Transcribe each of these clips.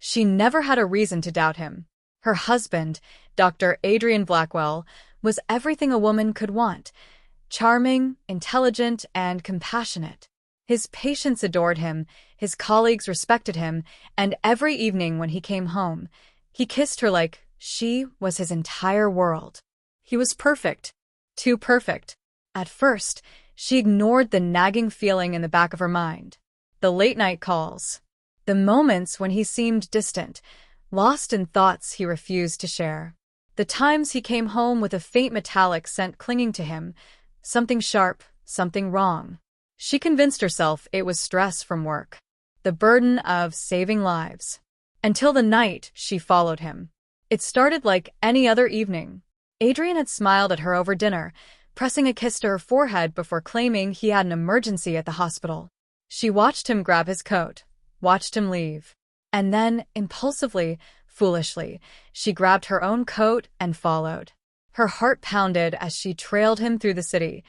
She never had a reason to doubt him. Her husband, Dr. Adrian Blackwell, was everything a woman could want: charming, intelligent, and compassionate. His patients adored him, his colleagues respected him, and every evening when he came home, he kissed her like she was his entire world. He was perfect. Too perfect. At first, she ignored the nagging feeling in the back of her mind. The late-night calls. The moments when he seemed distant, lost in thoughts he refused to share. The times he came home with a faint metallic scent clinging to him, something sharp, something wrong. She convinced herself it was stress from work, the burden of saving lives. Until the night she followed him. It started like any other evening. Adrian had smiled at her over dinner, pressing a kiss to her forehead before claiming he had an emergency at the hospital. She watched him grab his coat, watched him leave. And then, impulsively, foolishly, she grabbed her own coat and followed. Her heart pounded as she trailed him through the city,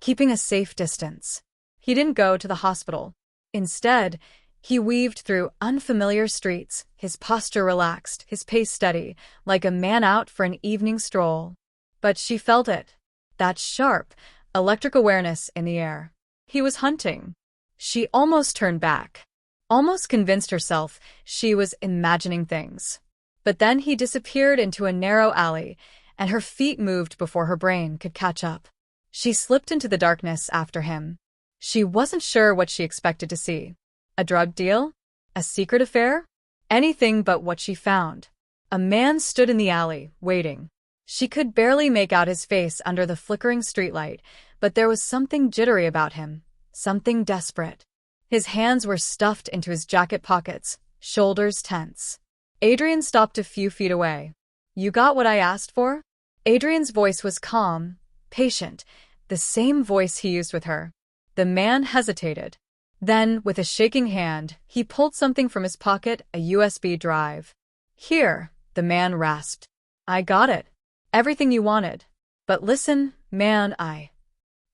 keeping a safe distance. He didn't go to the hospital. Instead, he weaved through unfamiliar streets, his posture relaxed, his pace steady, like a man out for an evening stroll. But she felt it. That sharp, electric awareness in the air. He was hunting. She almost turned back. Almost convinced herself she was imagining things. But then he disappeared into a narrow alley, and her feet moved before her brain could catch up. She slipped into the darkness after him. She wasn't sure what she expected to see. A drug deal? A secret affair? Anything but what she found. A man stood in the alley, waiting. She could barely make out his face under the flickering streetlight, but there was something jittery about him, something desperate. His hands were stuffed into his jacket pockets, shoulders tense. Adrian stopped a few feet away. "You got what I asked for?" Adrian's voice was calm, patient, the same voice he used with her. The man hesitated. Then, with a shaking hand, he pulled something from his pocket, a USB drive. "Here," the man rasped. "I got it. Everything you wanted. But listen, man,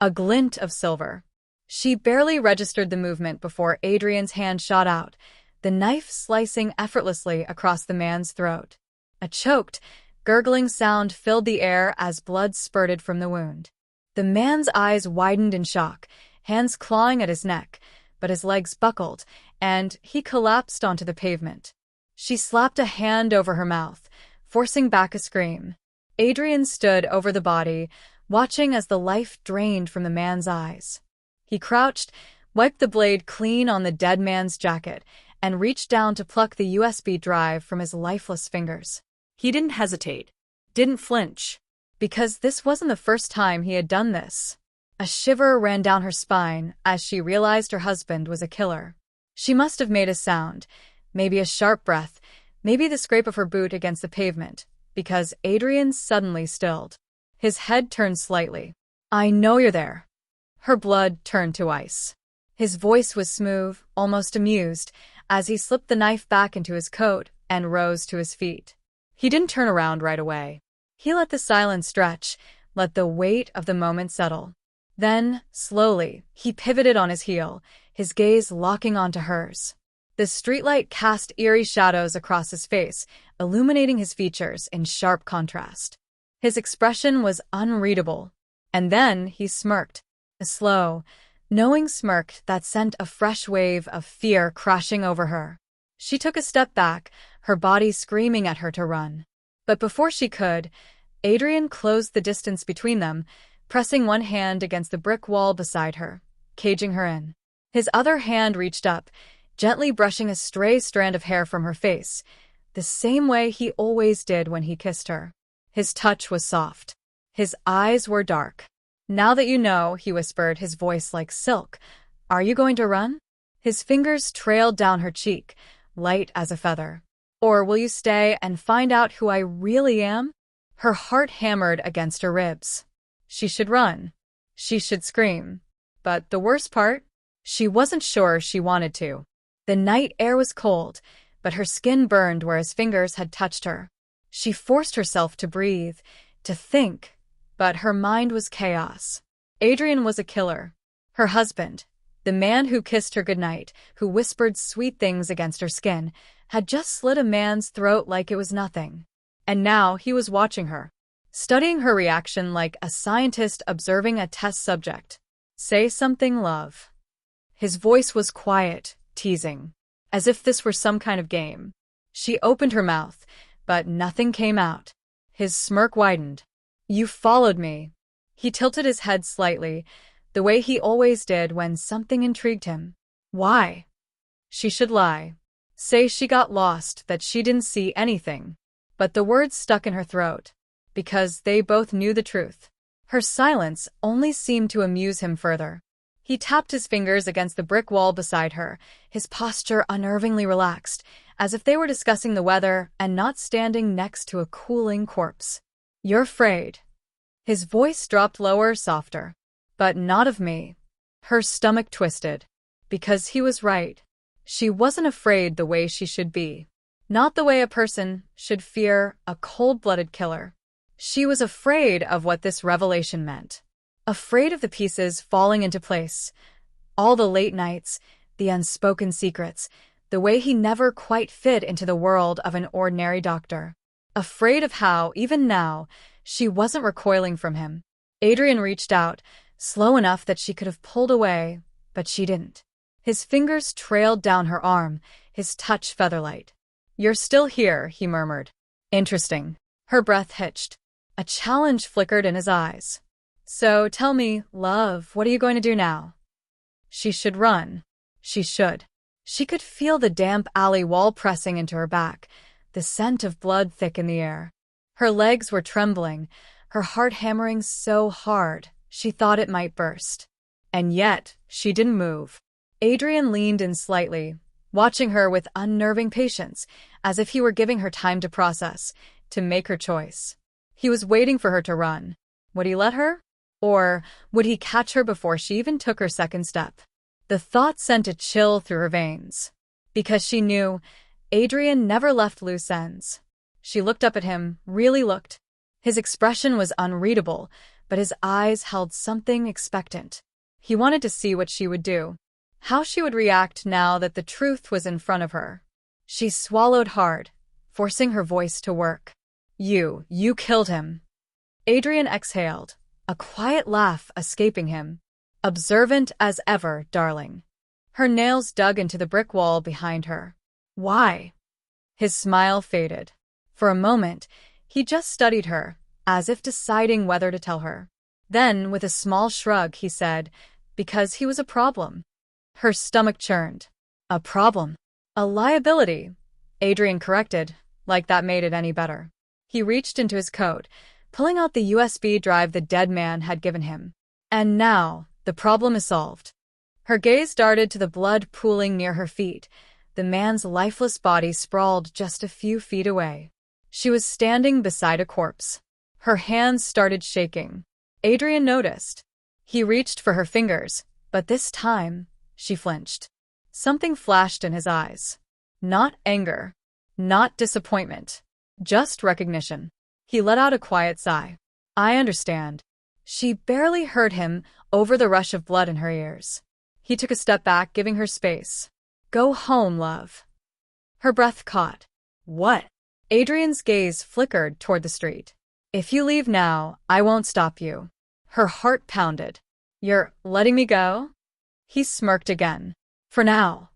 A glint of silver. She barely registered the movement before Adrian's hand shot out, the knife slicing effortlessly across the man's throat. A choked, gurgling sound filled the air as blood spurted from the wound. The man's eyes widened in shock, hands clawing at his neck, but his legs buckled, and he collapsed onto the pavement. She slapped a hand over her mouth, forcing back a scream. Adrian stood over the body, watching as the life drained from the man's eyes. He crouched, wiped the blade clean on the dead man's jacket, and reached down to pluck the USB drive from his lifeless fingers. He didn't hesitate, didn't flinch, because this wasn't the first time he had done this. A shiver ran down her spine as she realized her husband was a killer. She must have made a sound, maybe a sharp breath, maybe the scrape of her boot against the pavement, because Adrian suddenly stilled. His head turned slightly. "I know you're there." Her blood turned to ice. His voice was smooth, almost amused, as he slipped the knife back into his coat and rose to his feet. He didn't turn around right away. He let the silence stretch, let the weight of the moment settle. Then, slowly, he pivoted on his heel, his gaze locking onto hers. The streetlight cast eerie shadows across his face, illuminating his features in sharp contrast. His expression was unreadable. And then he smirked, a slow, knowing smirk that sent a fresh wave of fear crashing over her. She took a step back, her body screaming at her to run. But before she could, Adrian closed the distance between them, pressing one hand against the brick wall beside her, caging her in. His other hand reached up, gently brushing a stray strand of hair from her face, the same way he always did when he kissed her. His touch was soft. His eyes were dark. "Now that you know," he whispered, his voice like silk, "are you going to run?" His fingers trailed down her cheek, light as a feather. "Or will you stay and find out who I really am?" Her heart hammered against her ribs. She should run. She should scream. But the worst part? She wasn't sure she wanted to. The night air was cold, but her skin burned where his fingers had touched her. She forced herself to breathe, to think, but her mind was chaos. Adrian was a killer. Her husband. The man who kissed her goodnight, who whispered sweet things against her skin, had just slit a man's throat like it was nothing. And now he was watching her, studying her reaction like a scientist observing a test subject. "Say something, love." His voice was quiet, teasing, as if this were some kind of game. She opened her mouth, but nothing came out. His smirk widened. "You followed me." He tilted his head slightly, the way he always did when something intrigued him. "Why?" She should lie. Say she got lost, that she didn't see anything. But the words stuck in her throat, because they both knew the truth. Her silence only seemed to amuse him further. He tapped his fingers against the brick wall beside her, his posture unnervingly relaxed, as if they were discussing the weather and not standing next to a cooling corpse. "You're afraid." His voice dropped lower, softer. "But not of me." Her stomach twisted. Because he was right. She wasn't afraid the way she should be. Not the way a person should fear a cold-blooded killer. She was afraid of what this revelation meant. Afraid of the pieces falling into place. All the late nights, the unspoken secrets, the way he never quite fit into the world of an ordinary doctor. Afraid of how, even now, she wasn't recoiling from him. Adrian reached out, slow enough that she could have pulled away, but she didn't. His fingers trailed down her arm, his touch featherlight. "You're still here," he murmured. "Interesting." Her breath hitched. A challenge flickered in his eyes. "So tell me, love, what are you going to do now?" She should run. She should. She could feel the damp alley wall pressing into her back, the scent of blood thick in the air. Her legs were trembling, her heart hammering so hard she thought it might burst. And yet, she didn't move. Adrian leaned in slightly, watching her with unnerving patience, as if he were giving her time to process, to make her choice. He was waiting for her to run. Would he let her? Or would he catch her before she even took her second step? The thought sent a chill through her veins. Because she knew Adrian never left loose ends. She looked up at him, really looked. His expression was unreadable, but his eyes held something expectant. He wanted to see what she would do. How she would react now that the truth was in front of her. She swallowed hard, forcing her voice to work. You killed him." Adrian exhaled, a quiet laugh escaping him. "Observant as ever, darling." Her nails dug into the brick wall behind her. "Why?" His smile faded. For a moment, he just studied her, as if deciding whether to tell her. Then, with a small shrug, he said, "Because he was a problem." Her stomach churned. "A problem?" "A liability," Adrian corrected, like that made it any better. He reached into his coat, pulling out the USB drive the dead man had given him. "And now, the problem is solved." Her gaze darted to the blood pooling near her feet, the man's lifeless body sprawled just a few feet away. She was standing beside a corpse. Her hands started shaking. Adrian noticed. He reached for her fingers, but this time, she flinched. Something flashed in his eyes. Not anger. Not disappointment. Just recognition. He let out a quiet sigh. "I understand." She barely heard him over the rush of blood in her ears. He took a step back, giving her space. "Go home, love." Her breath caught. "What?" Adrian's gaze flickered toward the street. "If you leave now, I won't stop you." Her heart pounded. "You're letting me go?" He smirked again. "For now."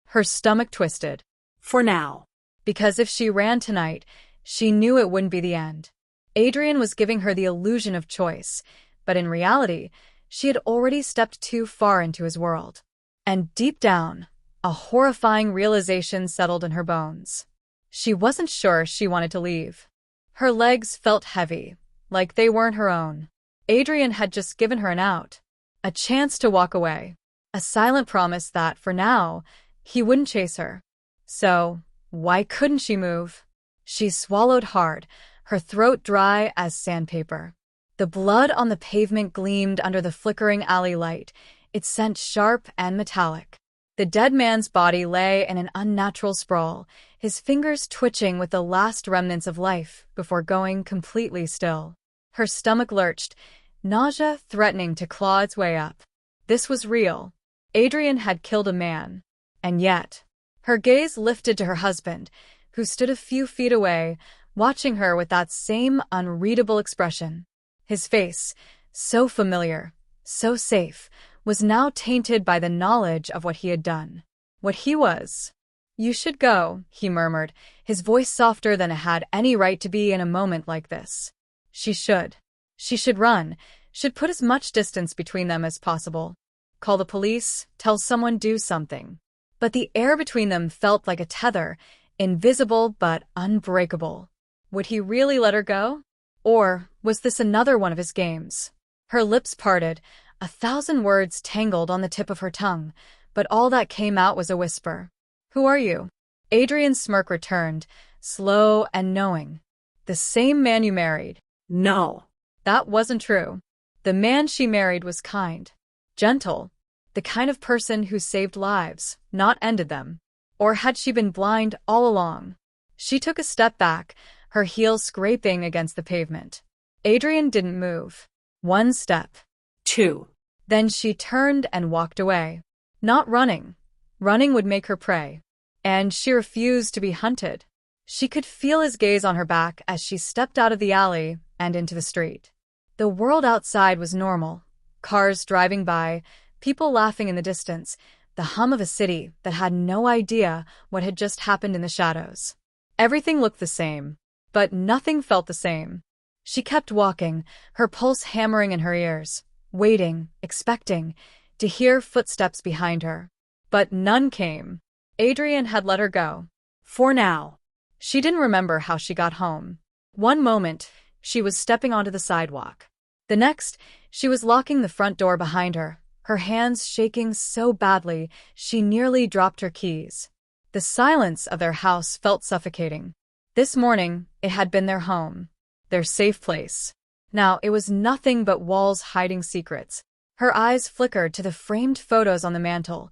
Her stomach twisted. "For now." Because if she ran tonight, she knew it wouldn't be the end. Adrian was giving her the illusion of choice, but in reality, she had already stepped too far into his world. And deep down, a horrifying realization settled in her bones. She wasn't sure she wanted to leave. Her legs felt heavy, like they weren't her own. Adrian had just given her an out, a chance to walk away, a silent promise that, for now, he wouldn't chase her. So, why couldn't she move? She swallowed hard, her throat dry as sandpaper. The blood on the pavement gleamed under the flickering alley light, its scent sharp and metallic. The dead man's body lay in an unnatural sprawl, his fingers twitching with the last remnants of life before going completely still. Her stomach lurched, nausea threatening to claw its way up. This was real. Adrian had killed a man. And yet, her gaze lifted to her husband, who stood a few feet away, watching her with that same unreadable expression. His face, so familiar, so safe, was now tainted by the knowledge of what he had done. What he was. "You should go," he murmured, his voice softer than it had any right to be in a moment like this. She should. She should run, should put as much distance between them as possible. Call the police, tell someone, do something. But the air between them felt like a tether, invisible but unbreakable. Would he really let her go? Or was this another one of his games? Her lips parted, 1,000 words tangled on the tip of her tongue, but all that came out was a whisper. "Who are you?" Adrian's smirk returned, slow and knowing. "The same man you married." No. That wasn't true. The man she married was kind, gentle, the kind of person who saved lives, not ended them. Or had she been blind all along? She took a step back, her heels scraping against the pavement. Adrian didn't move. 1 step. 2. Then she turned and walked away. Not running. Running would make her prey. And she refused to be hunted. She could feel his gaze on her back as she stepped out of the alley and into the street. The world outside was normal. Cars driving by, people laughing in the distance, the hum of a city that had no idea what had just happened in the shadows. Everything looked the same, but nothing felt the same. She kept walking, her pulse hammering in her ears, waiting, expecting, to hear footsteps behind her. But none came. Adrian had let her go. For now. She didn't remember how she got home. One moment, she was stepping onto the sidewalk. The next, she was locking the front door behind her, her hands shaking so badly she nearly dropped her keys. The silence of their house felt suffocating. This morning, it had been their home, their safe place. Now it was nothing but walls hiding secrets. Her eyes flickered to the framed photos on the mantel,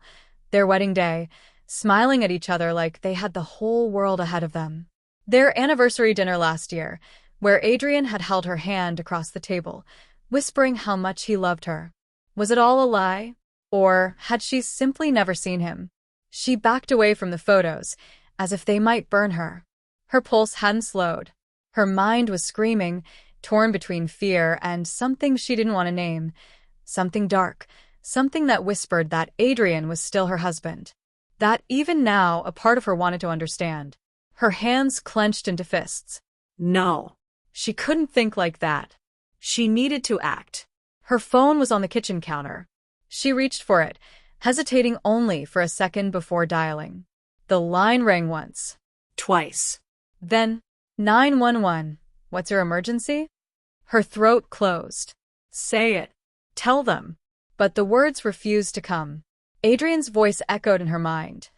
their wedding day, smiling at each other like they had the whole world ahead of them. Their anniversary dinner last year, where Adrian had held her hand across the table, whispering how much he loved her. Was it all a lie? Or had she simply never seen him? She backed away from the photos, as if they might burn her. Her pulse hadn't slowed. Her mind was screaming, torn between fear and something she didn't want to name. Something dark, something that whispered that Adrian was still her husband. That even now a part of her wanted to understand. Her hands clenched into fists. No. She couldn't think like that. She needed to act. Her phone was on the kitchen counter. She reached for it, hesitating only for a second before dialing. The line rang once. Twice. Then, 911. What's your emergency? Her throat closed. Say it. Tell them. But the words refused to come. Adrian's voice echoed in her mind.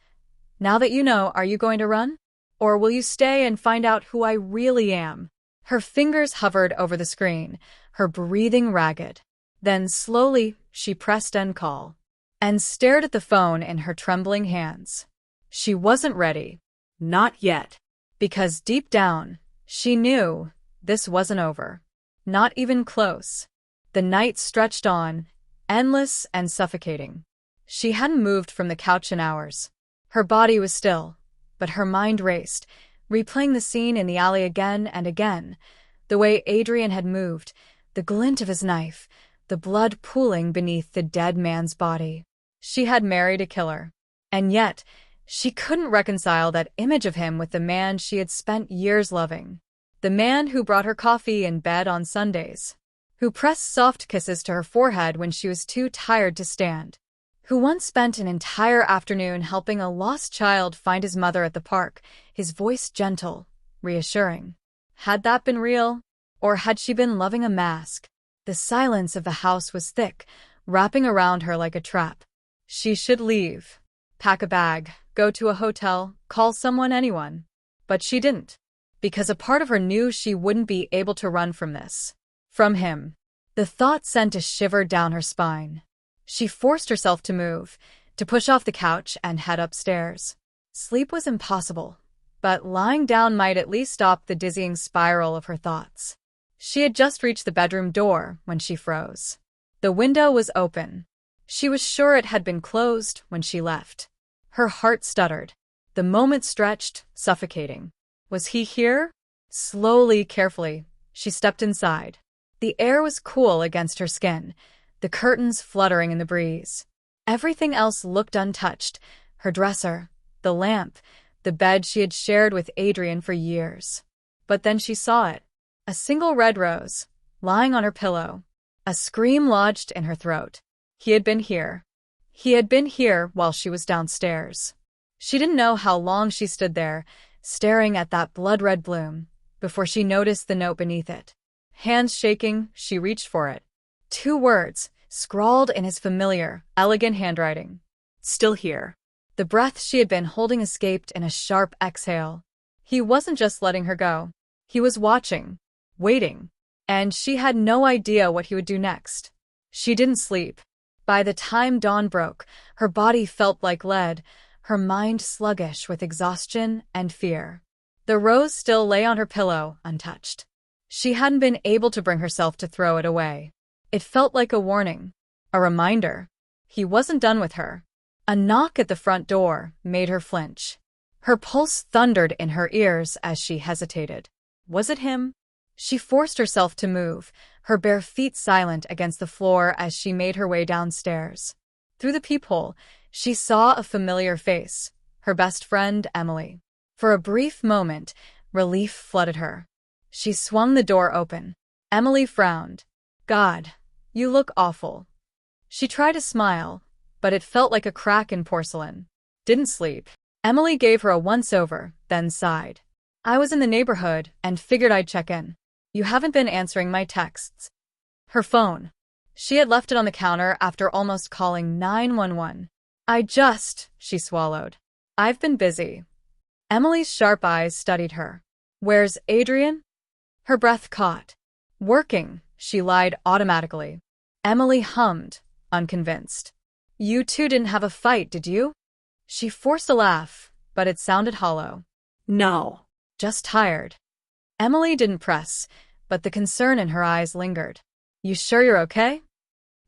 Now that you know, are you going to run? Or will you stay and find out who I really am? Her fingers hovered over the screen, her breathing ragged. Then slowly, she pressed end call and stared at the phone in her trembling hands. She wasn't ready. Not yet. Because deep down, she knew this wasn't over. Not even close. The night stretched on, endless and suffocating. She hadn't moved from the couch in hours. Her body was still, but her mind raced, replaying the scene in the alley again and again. The way Adrian had moved, the glint of his knife, the blood pooling beneath the dead man's body. She had married a killer. And yet, she couldn't reconcile that image of him with the man she had spent years loving. The man who brought her coffee in bed on Sundays. Who pressed soft kisses to her forehead when she was too tired to stand. Who once spent an entire afternoon helping a lost child find his mother at the park, his voice gentle, reassuring. Had that been real? Or had she been loving a mask? The silence of the house was thick, wrapping around her like a trap. She should leave. Pack a bag, go to a hotel, call someone, anyone. But she didn't. Because a part of her knew she wouldn't be able to run from this. From him. The thought sent a shiver down her spine. She forced herself to move, to push off the couch and head upstairs. Sleep was impossible, but lying down might at least stop the dizzying spiral of her thoughts. She had just reached the bedroom door when she froze. The window was open. She was sure it had been closed when she left. Her heart stuttered. The moment stretched, suffocating. Was he here? Slowly, carefully, she stepped inside. The air was cool against her skin, the curtains fluttering in the breeze. Everything else looked untouched: her dresser, the lamp, the bed she had shared with Adrian for years. But then she saw it. A single red rose, lying on her pillow. A scream lodged in her throat. He had been here. He had been here while she was downstairs. She didn't know how long she stood there, staring at that blood-red bloom, before she noticed the note beneath it. Hands shaking, she reached for it. 2 words, scrawled in his familiar, elegant handwriting. Still here. The breath she had been holding escaped in a sharp exhale. He wasn't just letting her go. He was watching, waiting, and she had no idea what he would do next. She didn't sleep. By the time dawn broke, her body felt like lead, her mind sluggish with exhaustion and fear. The rose still lay on her pillow, untouched. She hadn't been able to bring herself to throw it away. It felt like a warning, a reminder. He wasn't done with her. A knock at the front door made her flinch. Her pulse thundered in her ears as she hesitated. Was it him? She forced herself to move, her bare feet silent against the floor as she made her way downstairs. Through the peephole, she saw a familiar face, her best friend, Emily. For a brief moment, relief flooded her. She swung the door open. Emily frowned. "God, you look awful." She tried to smile, but it felt like a crack in porcelain. "Didn't sleep." Emily gave her a once-over, then sighed. "I was in the neighborhood and figured I'd check in. You haven't been answering my texts." Her phone. She had left it on the counter after almost calling 911. She swallowed. "I've been busy." Emily's sharp eyes studied her. "Where's Adrian?" Her breath caught. "Working," she lied automatically. Emily hummed, unconvinced. "You two didn't have a fight, did you?" She forced a laugh, but it sounded hollow. No. "Just tired." Emily didn't press, but the concern in her eyes lingered. "You sure you're okay?"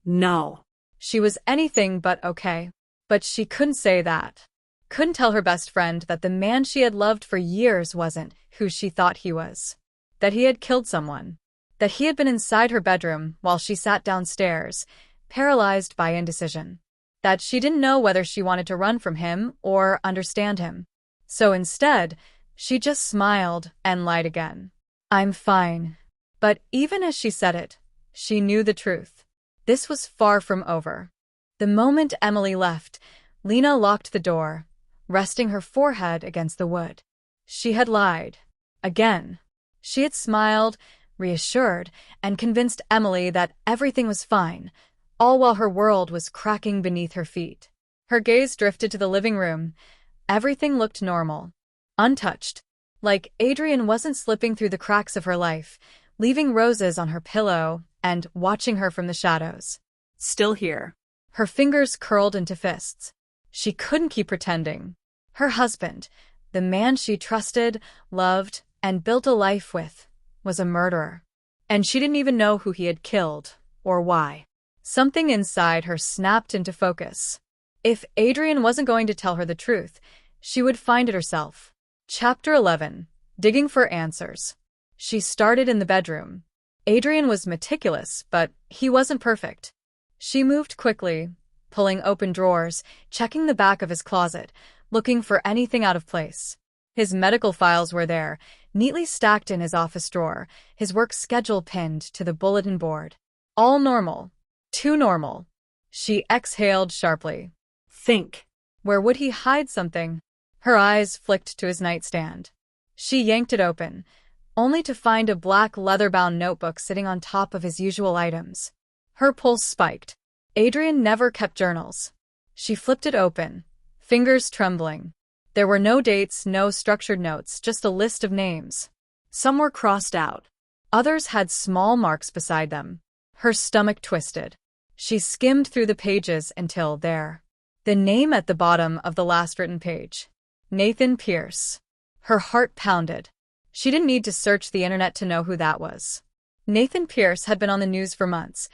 No. She was anything but okay. But she couldn't say that. Couldn't tell her best friend that the man she had loved for years wasn't who she thought he was. That he had killed someone. That he had been inside her bedroom while she sat downstairs, paralyzed by indecision. That she didn't know whether she wanted to run from him or understand him. So instead, she just smiled and lied again. "I'm fine." But even as she said it, she knew the truth. This was far from over. The moment Emily left, Lena locked the door, resting her forehead against the wood. She had lied. Again. She had smiled, reassured, and convinced Emily that everything was fine, all while her world was cracking beneath her feet. Her gaze drifted to the living room. Everything looked normal, untouched, like Adrian wasn't slipping through the cracks of her life, leaving roses on her pillow and watching her from the shadows. Still here. Her fingers curled into fists. She couldn't keep pretending. Her husband, the man she trusted, loved, and built a life with, was a murderer. And she didn't even know who he had killed, or why. Something inside her snapped into focus. If Adrian wasn't going to tell her the truth, she would find it herself. Chapter 11. Digging for Answers. She started in the bedroom. Adrian was meticulous, but he wasn't perfect. She moved quickly, pulling open drawers, checking the back of his closet, looking for anything out of place. His medical files were there, neatly stacked in his office drawer, his work schedule pinned to the bulletin board. All normal. Too normal. She exhaled sharply. Think. Where would he hide something? Her eyes flicked to his nightstand. She yanked it open, only to find a black leather-bound notebook sitting on top of his usual items. Her pulse spiked. Adrian never kept journals. She flipped it open, fingers trembling. There were no dates, no structured notes, just a list of names. Some were crossed out. Others had small marks beside them. Her stomach twisted. She skimmed through the pages until there. The name at the bottom of the last written page. Nathan Pierce. Her heart pounded. She didn't need to search the internet to know who that was. Nathan Pierce had been on the news for months,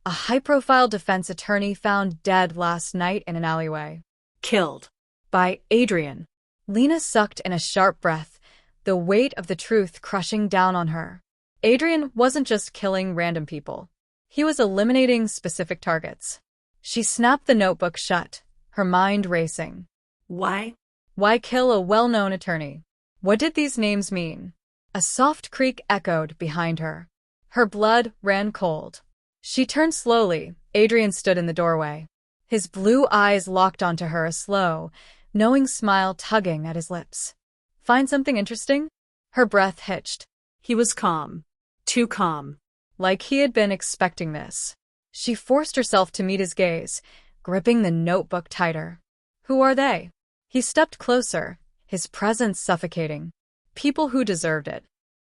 a high-profile defense attorney found dead last night in an alleyway. Killed. By Adrian. Lena sucked in a sharp breath, the weight of the truth crushing down on her. Adrian wasn't just killing random people. He was eliminating specific targets. She snapped the notebook shut, her mind racing. Why? Why kill a well-known attorney? What did these names mean? A soft creak echoed behind her. Her blood ran cold. She turned slowly. Adrian stood in the doorway. His blue eyes locked onto her, a slow, knowing smile tugging at his lips. Find something interesting? Her breath hitched. He was calm. Too calm. Like he had been expecting this. She forced herself to meet his gaze, gripping the notebook tighter. Who are they? He stepped closer, his presence suffocating. People who deserved it.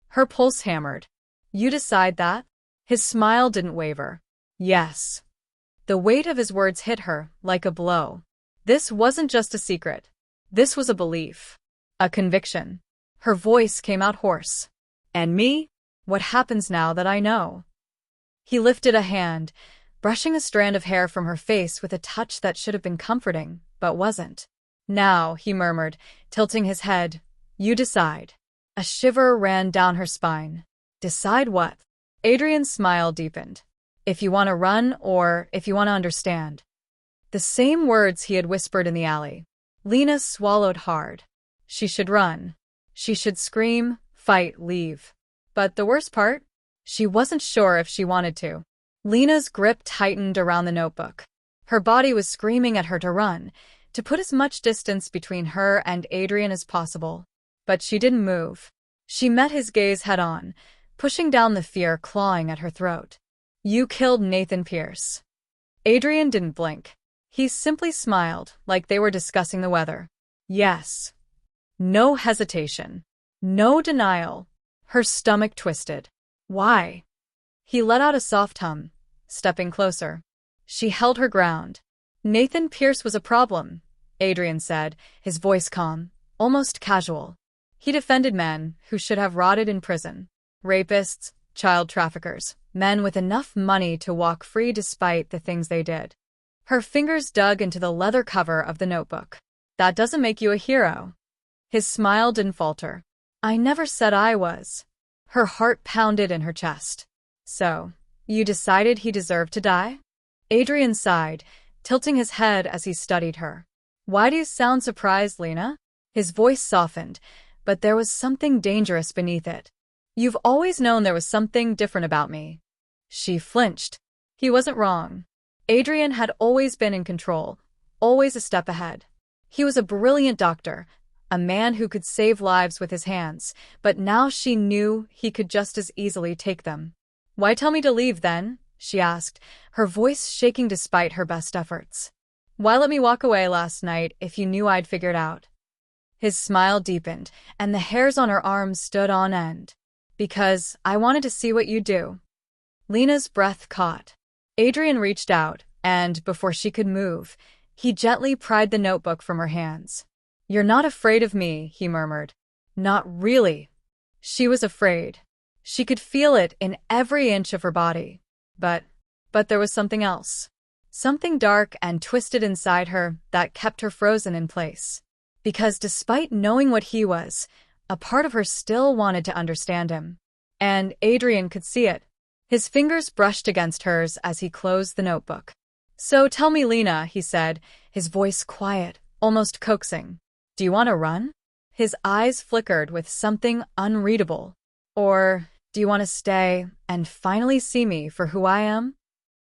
Her pulse hammered. You decide that? His smile didn't waver. Yes. The weight of his words hit her like a blow. This wasn't just a secret. This was a belief. A conviction. Her voice came out hoarse. And me? What happens now that I know? He lifted a hand, brushing a strand of hair from her face with a touch that should have been comforting, but wasn't. Now, he murmured, tilting his head, you decide. A shiver ran down her spine. Decide what? Adrian's smile deepened. If you want to run or if you want to understand. The same words he had whispered in the alley. Lena swallowed hard. She should run. She should scream, fight, leave. But the worst part? She wasn't sure if she wanted to. Lena's grip tightened around the notebook. Her body was screaming at her to run, to put as much distance between her and Adrian as possible. But she didn't move. She met his gaze head-on, pushing down the fear clawing at her throat. You killed Nathan Pierce. Adrian didn't blink. He simply smiled, like they were discussing the weather. Yes. No hesitation. No denial. Her stomach twisted. Why? He let out a soft hum, stepping closer. She held her ground. Nathan Pierce was a problem, Adrian said, his voice calm, almost casual. He defended men who should have rotted in prison. Rapists, child traffickers, men with enough money to walk free despite the things they did. Her fingers dug into the leather cover of the notebook. That doesn't make you a hero. His smile didn't falter. I never said I was. Her heart pounded in her chest. So, you decided he deserved to die? Adrian sighed, tilting his head as he studied her. Why do you sound surprised, Lena? His voice softened, but there was something dangerous beneath it. You've always known there was something different about me. She flinched. He wasn't wrong. Adrian had always been in control, always a step ahead. He was a brilliant doctor, a man who could save lives with his hands, but now she knew he could just as easily take them. Why tell me to leave then? She asked, her voice shaking despite her best efforts. Why let me walk away last night if you knew I'd figured out? His smile deepened, and the hairs on her arms stood on end. Because I wanted to see what you'd do. Lena's breath caught. Adrian reached out, and before she could move, he gently pried the notebook from her hands. You're not afraid of me, he murmured. Not really. She was afraid. She could feel it in every inch of her body. But there was something else. Something dark and twisted inside her that kept her frozen in place. Because despite knowing what he was, a part of her still wanted to understand him. And Adrian could see it. His fingers brushed against hers as he closed the notebook. So tell me, Lena, he said, his voice quiet, almost coaxing. Do you want to run? His eyes flickered with something unreadable. Or do you want to stay and finally see me for who I am?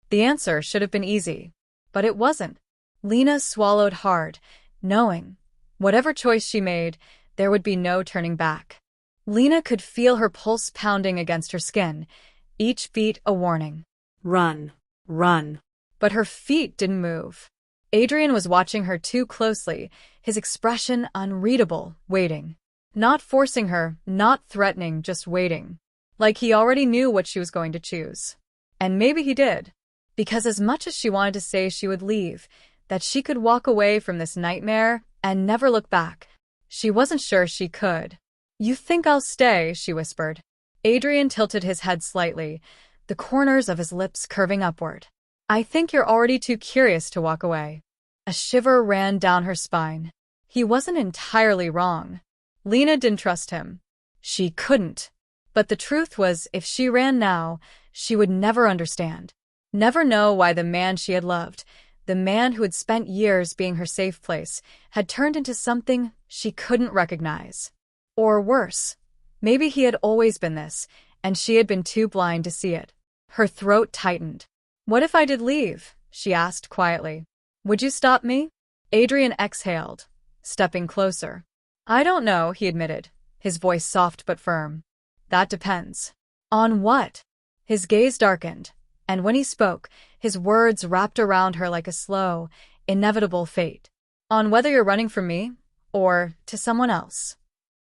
The answer should have been easy, but it wasn't. Lena swallowed hard, knowing, whatever choice she made, there would be no turning back. Lena could feel her pulse pounding against her skin, each beat a warning. Run, run. But her feet didn't move. Adrian was watching her too closely, his expression unreadable, waiting. Not forcing her, not threatening, just waiting. Like he already knew what she was going to choose. And maybe he did. Because as much as she wanted to say she would leave, that she could walk away from this nightmare and never look back, she wasn't sure she could. You think I'll stay, she whispered. Adrian tilted his head slightly, the corners of his lips curving upward. I think you're already too curious to walk away. A shiver ran down her spine. He wasn't entirely wrong. Lena didn't trust him. She couldn't. But the truth was, if she ran now, she would never understand. Never know why the man she had loved, the man who had spent years being her safe place, had turned into something she couldn't recognize. Or worse, maybe he had always been this, and she had been too blind to see it. Her throat tightened. What if I did leave? She asked quietly. Would you stop me? Adrian exhaled, stepping closer. I don't know, he admitted, his voice soft but firm. That depends. On what? His gaze darkened, and when he spoke, his words wrapped around her like a slow, inevitable fate. On whether you're running from me, or to someone else.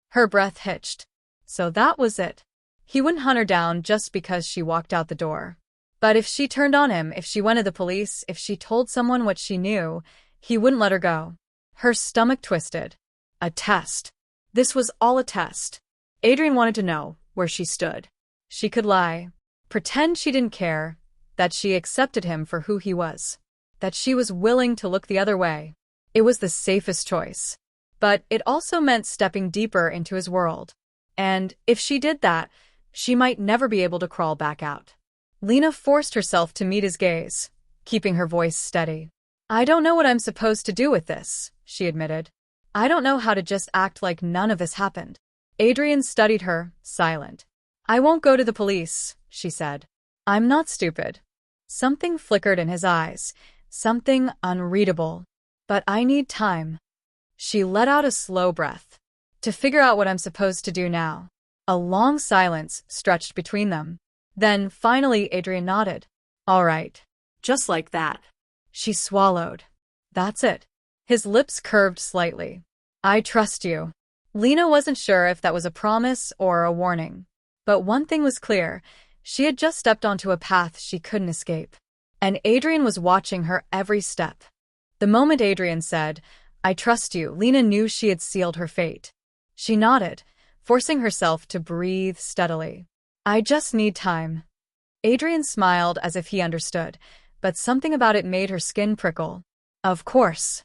Her breath hitched. So that was it. He wouldn't hunt her down just because she walked out the door. But if she turned on him, if she went to the police, if she told someone what she knew, he wouldn't let her go. Her stomach twisted. A test. This was all a test. Adrian wanted to know where she stood. She could lie, pretend she didn't care, that she accepted him for who he was, that she was willing to look the other way. It was the safest choice. But it also meant stepping deeper into his world. And if she did that, she might never be able to crawl back out. Lena forced herself to meet his gaze, keeping her voice steady. I don't know what I'm supposed to do with this, she admitted. I don't know how to just act like none of this happened. Adrian studied her, silent. I won't go to the police, she said. I'm not stupid. Something flickered in his eyes, something unreadable. But I need time. She let out a slow breath. To figure out what I'm supposed to do now. A long silence stretched between them. Then, finally, Adrian nodded. All right. Just like that. She swallowed. That's it. His lips curved slightly. I trust you. Lena wasn't sure if that was a promise or a warning. But one thing was clear. She had just stepped onto a path she couldn't escape. And Adrian was watching her every step. The moment Adrian said, I trust you, Lena knew she had sealed her fate. She nodded, forcing herself to breathe steadily. I just need time. Adrian smiled as if he understood, but something about it made her skin prickle. Of course.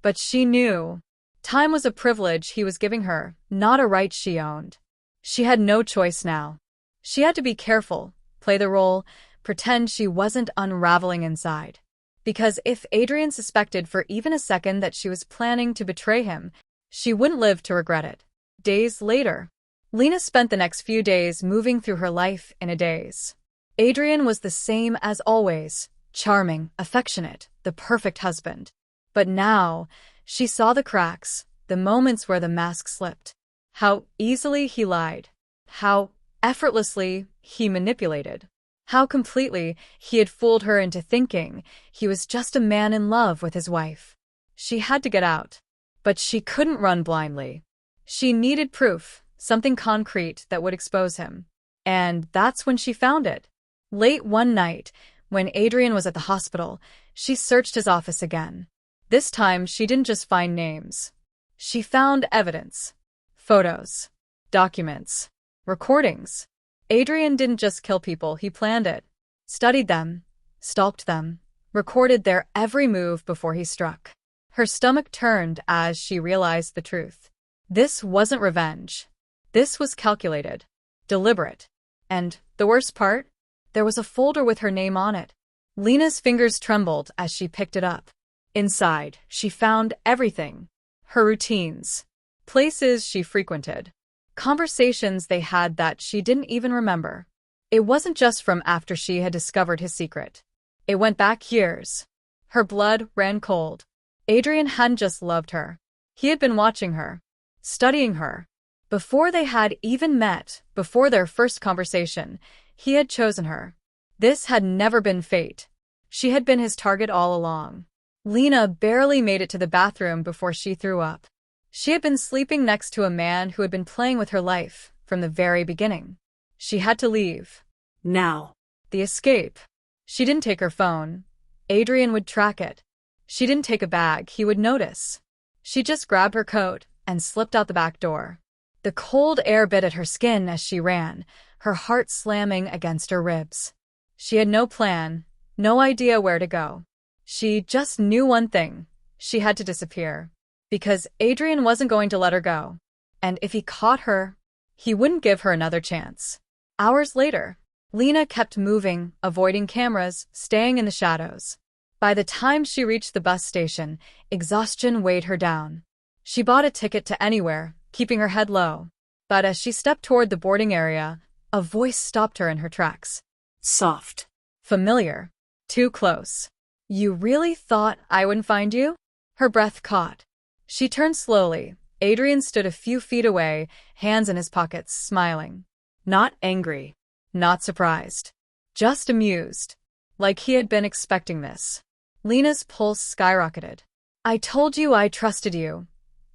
But she knew. Time was a privilege he was giving her, not a right she owned. She had no choice now. She had to be careful, play the role, pretend she wasn't unraveling inside. Because if Adrian suspected for even a second that she was planning to betray him, she wouldn't live to regret it. Days later, Lena spent the next few days moving through her life in a daze. Adrian was the same as always, charming, affectionate, the perfect husband. But now, she saw the cracks, the moments where the mask slipped. How easily he lied. How effortlessly he manipulated. How completely he had fooled her into thinking he was just a man in love with his wife. She had to get out. But she couldn't run blindly. She needed proof, something concrete that would expose him. And that's when she found it. Late one night, when Adrian was at the hospital, she searched his office again. This time, she didn't just find names. She found evidence. Photos. Documents. Recordings. Adrian didn't just kill people, he planned it. Studied them. Stalked them. Recorded their every move before he struck. Her stomach turned as she realized the truth. This wasn't revenge. This was calculated. Deliberate. And, the worst part? There was a folder with her name on it. Lena's fingers trembled as she picked it up. Inside, she found everything. Her routines. Places she frequented. Conversations they had that she didn't even remember. It wasn't just from after she had discovered his secret. It went back years. Her blood ran cold. Adrian hadn't just loved her. He had been watching her. Studying her. Before they had even met, before their first conversation, he had chosen her. This had never been fate. She had been his target all along. Lena barely made it to the bathroom before she threw up. She had been sleeping next to a man who had been playing with her life from the very beginning. She had to leave. Now. The escape. She didn't take her phone. Adrian would track it. She didn't take a bag, he would notice. She just grabbed her coat and slipped out the back door. The cold air bit at her skin as she ran, her heart slamming against her ribs. She had no plan, no idea where to go. She just knew one thing. She had to disappear. Because Adrian wasn't going to let her go. And if he caught her, he wouldn't give her another chance. Hours later, Lena kept moving, avoiding cameras, staying in the shadows. By the time she reached the bus station, exhaustion weighed her down. She bought a ticket to anywhere, keeping her head low. But as she stepped toward the boarding area, a voice stopped her in her tracks. Soft. Familiar. Too close. You really thought I wouldn't find you? Her breath caught. She turned slowly. Adrian stood a few feet away, hands in his pockets, smiling. Not angry. Not surprised. Just amused. Like he had been expecting this. Lena's pulse skyrocketed. I told you I trusted you,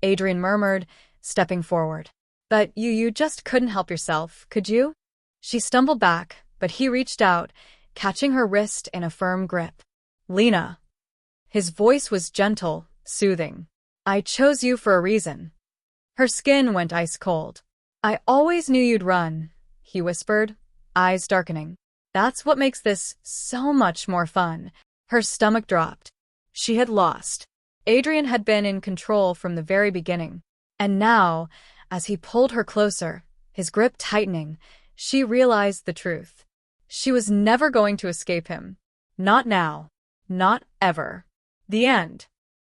Adrian murmured, stepping forward. But you just couldn't help yourself, could you? She stumbled back, but he reached out, catching her wrist in a firm grip. Lena. His voice was gentle, soothing. I chose you for a reason. Her skin went ice cold. I always knew you'd run, he whispered, eyes darkening. That's what makes this so much more fun. Her stomach dropped. She had lost. Adrian had been in control from the very beginning. And now, as he pulled her closer, his grip tightening, she realized the truth. She was never going to escape him. Not now. Not ever. The end.